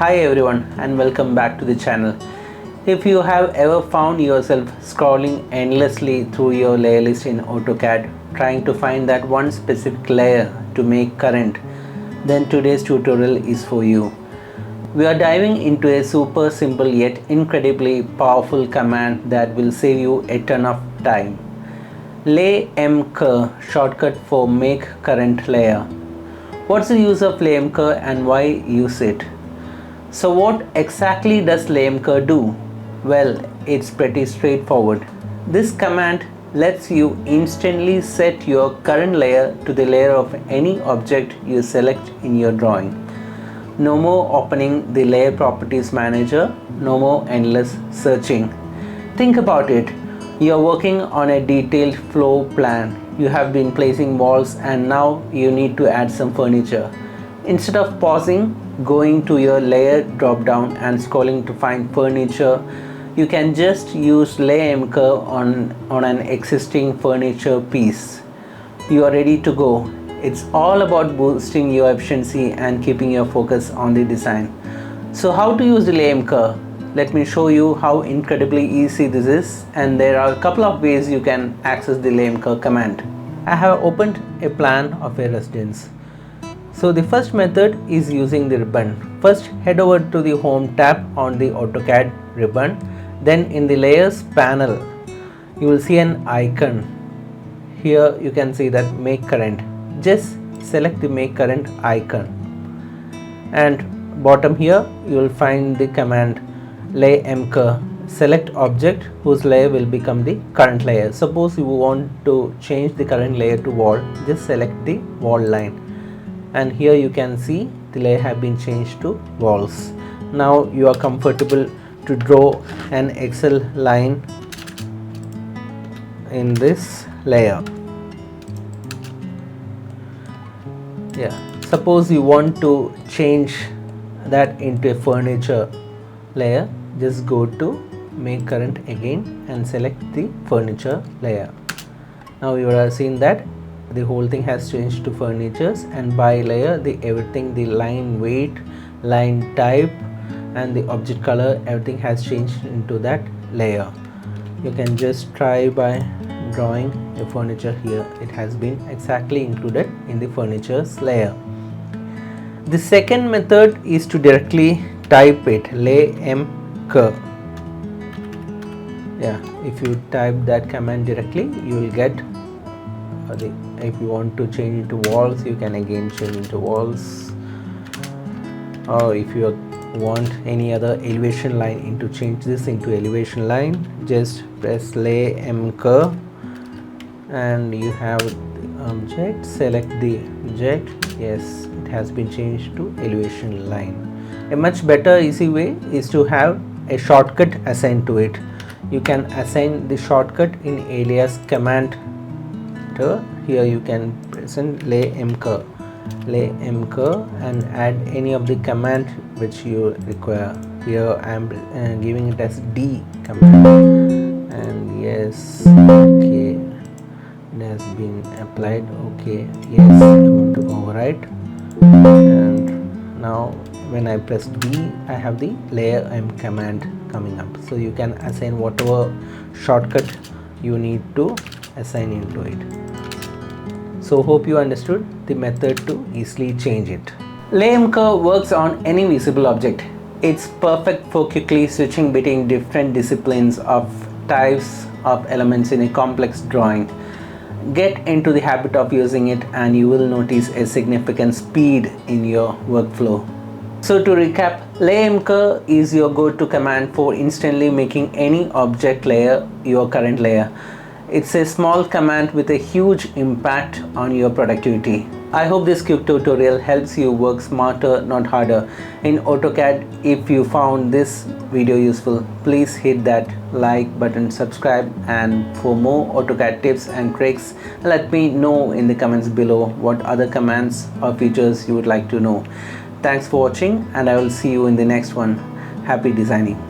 Hi everyone and welcome back to the channel. If you have ever found yourself scrolling endlessly through your layer list in AutoCAD trying to find that one specific layer to make current, then today's tutorial is for you. We are diving into a super simple yet incredibly powerful command that will save you a ton of time. Laymcur, shortcut for make current layer. What's the use of Laymcur and why use it? So what exactly does Laymcur do? Well, it's pretty straightforward. This command lets you instantly set your current layer to the layer of any object you select in your drawing. No more opening the layer properties manager, no more endless searching. Think about it. You're working on a detailed floor plan. You have been placing walls and now you need to add some furniture. Instead of pausing, going to your layer drop down and scrolling to find furniture, you can just use Laymcur on an existing furniture piece. You are ready to go. It's all about boosting your efficiency and keeping your focus on the design. So how to use the Laymcur? Let me show you how incredibly easy this is, and there are a couple of ways you can access the Laymcur command. I have opened a plan of a residence. So the first method is using the ribbon. First head over to the home tab on the AutoCAD ribbon. Then in the layers panel you will see an icon. Here you can see that make current. Just select the make current icon, and bottom here you will find the command Laymcur. Select object whose layer will become the current layer. Suppose you want to change the current layer to wall, just select the wall line, and here you can see the layer have been changed to walls. Now you are comfortable to draw an Excel line in this layer. Suppose you want to change that into a furniture layer, just go to make current again and select the furniture layer. Now you are seeing that the whole thing has changed to furnitures, and by layer the line weight, line type and the object color, everything has changed into that layer. You can just try by drawing a furniture here. It has been exactly included in the furnitures layer. The second method is to directly type it, Laymcur. If you type that command directly, you will get if you want to change into walls, you can again change into walls, or if you want any other elevation line change this into elevation line, just press Laymcur and you have the object, select the object. Yes, it has been changed to elevation line. A much better easy way is to have a shortcut assigned to it. You can assign the shortcut in alias command. Here you can present Laymcur and add any of the command which you require. Here I am giving it as D command, and yes, okay, it has been applied. Okay, yes, I want to overwrite, and now when I press D, I have the Laym command coming up. So you can assign whatever shortcut you need to assign into it. So hope you understood the method to easily change it. Laymcur works on any visible object. It's perfect for quickly switching between different disciplines of types of elements in a complex drawing. Get into the habit of using it and you will notice a significant speed in your workflow. So to recap, Laymcur is your go-to command for instantly making any object layer your current layer. It's a small command with a huge impact on your productivity. I hope this quick tutorial helps you work smarter, not harder, in AutoCAD. If you found this video useful, please hit that like button, subscribe, and for more AutoCAD tips and tricks, let me know in the comments below what other commands or features you would like to know. Thanks for watching, and I will see you in the next one. Happy designing.